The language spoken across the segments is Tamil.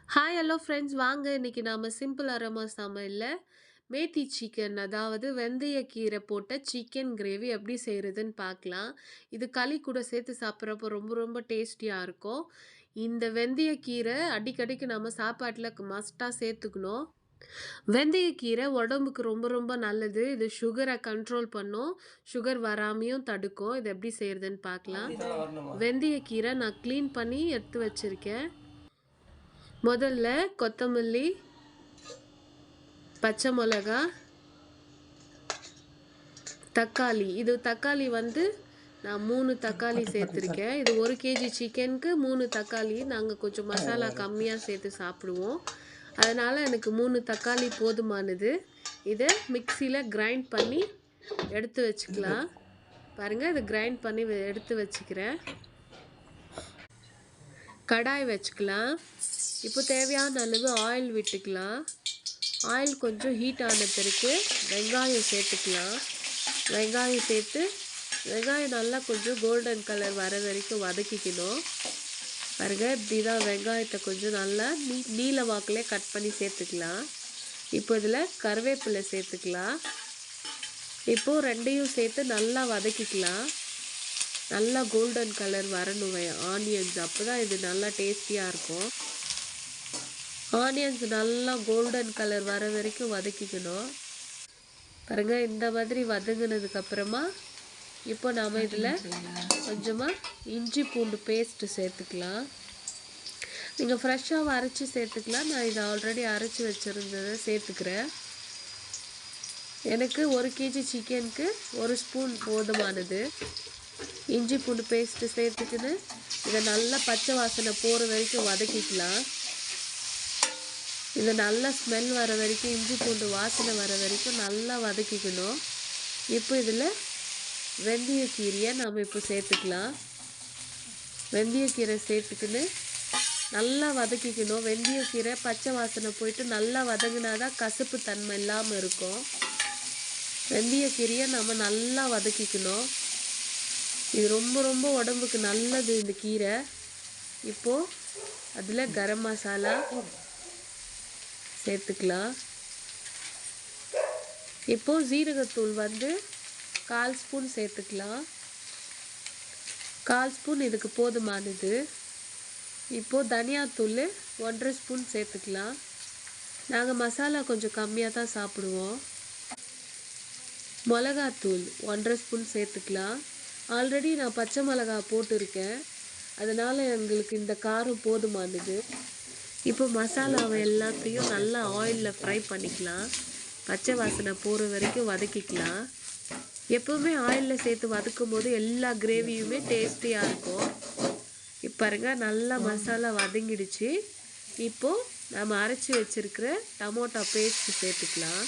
ஹாய் ஹலோ ஃப்ரெண்ட்ஸ் வாங்க இன்னைக்கு நாம சிம்பிள் அரோமா சமையல்ல மேத்தி சிக்கன் அதாவது வெந்தயக்கீரை போட்ட சிக்கன் கிரேவி எப்படி செய்கிறதுன்னு பார்க்கலாம். இது களி கூட சேர்த்து சாப்பிட்றப்போ ரொம்ப ரொம்ப டேஸ்டியாக இருக்கும். இந்த வெந்தயக்கீரை அடிக்கடிக்கு நம்ம சாப்பாட்டில் மஸ்ட்டாக சேர்த்துக்கணும். வெந்தயக்கீரை உடம்புக்கு ரொம்ப ரொம்ப நல்லது. இது சுகரை கண்ட்ரோல் பண்ணும், சுகர் வராமையும் தடுக்கும். இது எப்படி செய்கிறதுன்னு பார்க்கலாம். வெந்தயக்கீரை நான் க்ளீன் பண்ணி எடுத்து வச்சுருக்கேன். முதல்ல கொத்தமல்லி, பச்சை மிளகா, தக்காளி. இது தக்காளி வந்து நான் 3 தக்காளி சேர்த்துருக்கேன். இது 1 கேஜி சிக்கனுக்கு 3 தக்காளி. நாங்கள் கொஞ்சம் மசாலா கம்மியாக சேர்த்து சாப்பிடுவோம், அதனால் எனக்கு 3 தக்காளி போதுமானது. இதை மிக்சியில் கிரைண்ட் பண்ணி எடுத்து வச்சுக்கலாம். பாருங்கள், இதை கிரைண்ட் பண்ணி எடுத்து வச்சுக்கிறேன். கடாய் வச்சுக்கலாம். இப்போ தேவையான அளவு ஆயில் விட்டுக்கலாம். ஆயில் கொஞ்சம் ஹீட் ஆன பிறகு வெங்காயம் சேர்த்துக்கலாம். வெங்காயம் சேர்த்து வெங்காயம் நல்லா கொஞ்சம் கோல்டன் கலர் வர வரைக்கும் வதக்கிக்கணும். பாருங்க, இப்படி தான் வெங்காயத்தை கொஞ்சம் நல்லா நீல வாக்கில் கட் பண்ணி சேர்த்துக்கலாம். இப்போ இதில் கருவேப்பிலை சேர்த்துக்கலாம். இப்போது ரெண்டையும் சேர்த்து நல்லா வதக்கிக்கலாம். நல்லா கோல்டன் கலர் வரணும் ஆனியன்ஸ், அப்போ தான் இது நல்லா டேஸ்டியாக இருக்கும். ஆனியன்ஸ் நல்லா கோல்டன் கலர் வர வரைக்கும் வதக்கிக்கணும். பாருங்கள், இந்த மாதிரி வதங்கினதுக்கப்புறமா இப்போ நாம் இதில் கொஞ்சமாக இஞ்சி பூண்டு பேஸ்ட்டு சேர்த்துக்கலாம். நீங்கள் ஃப்ரெஷ்ஷாக அரைச்சி சேர்த்துக்கலாம். நான் இதை ஆல்ரெடி அரைச்சி வச்சுருந்ததை சேர்த்துக்கிறேன். எனக்கு 1 கேஜி சிக்கனுக்கு 1 ஸ்பூன் போதுமானது. இஞ்சி பூண்டு பேஸ்ட்டு சேர்த்துக்கின்னு இதை நல்லா பச்சை வாசனை போகிற வரைக்கும் வதக்கிக்கலாம். இதை நல்லா ஸ்மெல் வர வரைக்கும், இஞ்சி பூண்டு வாசனை வர வரைக்கும் நல்லா வதக்கிக்கணும். இப்போ இதில் வெந்தயக்கீரையை நாம் இப்போ சேர்த்துக்கலாம். வெந்தயக்கீரை சேர்த்துக்கின்னு நல்லா வதக்கிக்கணும். வெந்தயக்கீரை பச்சை வாசனை போயிட்டு நல்லா வதங்கினா தான் கசப்பு தன்மை இல்லாமல் இருக்கும். வெந்தயக்கீரையை நம்ம நல்லா வதக்கிக்கணும். இது ரொம்ப ரொம்ப உடம்புக்கு நல்லது இந்த கீரை. இப்போது அதில் கரம் மசாலா சேர்த்துக்கலாம். இப்போது ஜீரகத்தூள் வந்து 1/4 ஸ்பூன் சேர்த்துக்கலாம். 1/4 ஸ்பூன் இதுக்கு போதுமானது. இப்போது தனியாத்தூள் 1/2 ஸ்பூன் சேர்த்துக்கலாம். நாங்கள் மசாலா கொஞ்சம் கம்மியாக தான் சாப்பிடுவோம். மிளகாத்தூள் 1/2 ஸ்பூன் சேர்த்துக்கலாம். ஆல்ரெடி நான் பச்சை மிளகா போட்டிருக்கேன், அதனால் எங்களுக்கு இந்த காரம் போதுமானது. இப்போ மசாலாவை எல்லாத்தையும் நல்லா ஆயிலில் ஃப்ரை பண்ணிக்கலாம். பச்சை வாசனை போகிற வரைக்கும் வதக்கிக்கலாம். எப்போவுமே ஆயிலில் சேர்த்து வதக்கும் போது எல்லா கிரேவியுமே டேஸ்டியாக இருக்கும். இப்போ பாருங்க, நல்லா மசாலா வதங்கிடுச்சு. இப்போது நம்ம அரைச்சி வச்சுருக்கிற டமோட்டா பேஸ்ட்டு சேர்த்துக்கலாம்.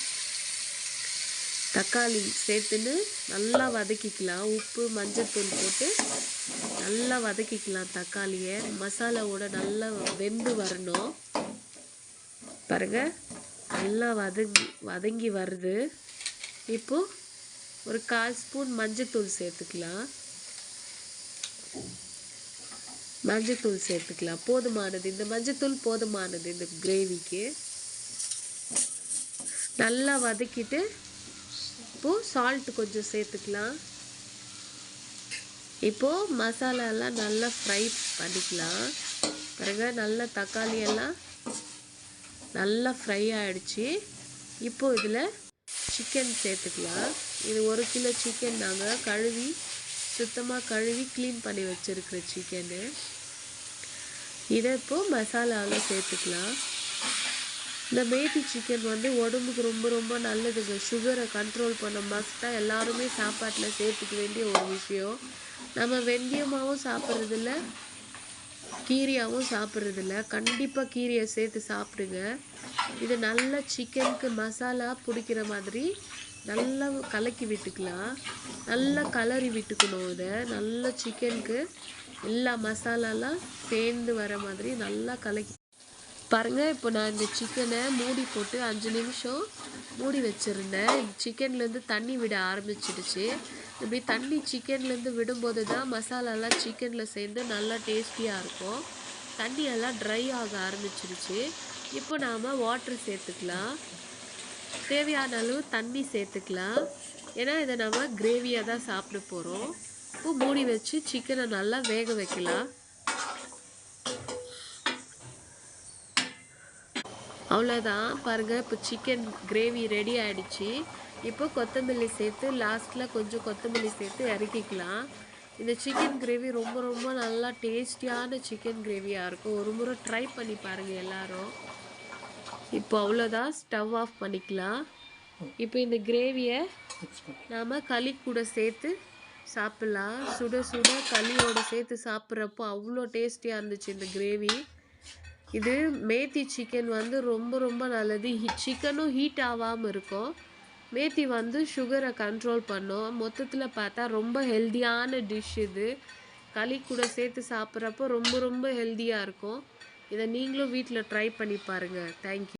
தக்காளி சேர்த்துன்னு நல்லா வதக்கிக்கலாம். உப்பு மஞ்சள்தூள் போட்டு நல்லா வதக்கிக்கலாம். தக்காளியை மசாலாவோட நல்லா வெந்து வரணும். பாருங்கள், நல்லா வதங்கி வருது. இப்போது ஒரு 1/4 ஸ்பூன் மஞ்சள்தூள் சேர்த்துக்கலாம். மஞ்சள்தூள் சேர்த்துக்கலாம். போதுமானது, இந்த மஞ்சள்தூள் போதுமானது இந்த கிரேவிக்கு. நல்லா வதக்கிட்டு இப்போது சால்ட் கொஞ்சம் சேர்த்துக்கலாம். இப்போது மசாலாலாம் நல்லா ஃப்ரை பண்ணிக்கலாம். பிறகு நல்லா தக்காளி எல்லாம் நல்லா ஃப்ரை ஆகிடுச்சு. இப்போது இதில் சிக்கன் சேர்த்துக்கலாம். இது 1 கிலோ சிக்கன் நாங்கள் சுத்தமாக கழுவி க்ளீன் பண்ணி வச்சுருக்கிற சிக்கனு. இதை இப்போது மசாலாவில் சேர்த்துக்கலாம். இந்த மேத்தி சிக்கன் வந்து உடம்புக்கு ரொம்ப ரொம்ப நல்லதுங்க. சுகரை கண்ட்ரோல் பண்ண மஸ்ட்டாக எல்லாருமே சாப்பாட்டில் சேர்த்துக்க வேண்டிய ஒரு விஷயம். நம்ம வெந்தயமாகவும் சாப்பிட்றதில்ல, கீரையாகவும் சாப்பிட்றதில்ல. கண்டிப்பாக கீரையை சேர்த்து சாப்பிடுங்க. இது நல்லா சிக்கனுக்கு மசாலா பிடிக்கிற மாதிரி நல்லா கலக்கி விட்டுக்கலாம். நல்லா கலரி விட்டுக்கணும். இதை நல்லா சிக்கனுக்கு எல்லா மசாலாலாம் சேர்ந்து வர மாதிரி நல்லா கலக்கி பாருங்கள். இப்போ நான் இந்த சிக்கனை மூடி போட்டு 5 நிமிஷம் மூடி வச்சுருந்தேன். சிக்கன்லேருந்து தண்ணி விட ஆரம்பிச்சிடுச்சு. இப்படி தண்ணி சிக்கன்லேருந்து விடும்போது தான் மசாலாலாம் சிக்கனில் சேர்ந்து நல்லா டேஸ்டியாக இருக்கும். தண்ணி எல்லாம் ட்ரை ஆக ஆரம்பிச்சிருச்சு. இப்போ நாம் வாட்ரு சேர்த்துக்கலாம். தேவையான அளவு தண்ணி சேர்த்துக்கலாம். ஏன்னா இதை நம்ம கிரேவியாக தான் சாப்பிட போகிறோம். இப்போ மூடி வச்சு சிக்கனை நல்லா வேக வைக்கலாம். அவ்வளோதான் பாருங்கள், இப்போ சிக்கன் கிரேவி ரெடி ஆகிடுச்சு. இப்போ கொத்தமல்லி சேர்த்து லாஸ்ட்டில் கொஞ்சம் கொத்தமல்லி சேர்த்து இறக்கிக்கலாம். இந்த சிக்கன் கிரேவி ரொம்ப ரொம்ப நல்லா டேஸ்டியான சிக்கன் கிரேவியாக இருக்கும். ஒரு முறை ட்ரை பண்ணி பாருங்கள் எல்லோரும். இப்போ அவ்வளோதான், ஸ்டவ் ஆஃப் பண்ணிக்கலாம். இப்போ இந்த கிரேவியை நாம் களி கூட சேர்த்து சாப்பிட்லாம். சுட சுட களியோடு சேர்த்து சாப்பிட்றப்போ அவ்வளோ டேஸ்டியாக இருந்துச்சு இந்த கிரேவி. இது மேத்தி சிக்கன் வந்து ரொம்ப ரொம்ப நல்லது. சிக்கனும் ஹீட் ஆகாமல் இருக்கும். மேத்தி வந்து சுகரை கண்ட்ரோல் பண்ணும். மொத்தத்தில் பார்த்தா ரொம்ப ஹெல்த்தியான டிஷ் இது. களி கூட சேர்த்து சாப்பிட்றப்போ ரொம்ப ரொம்ப ஹெல்த்தியாக இருக்கும். இதை நீங்களும் வீட்டில் ட்ரை பண்ணி பாருங்கள். தேங்க்யூ.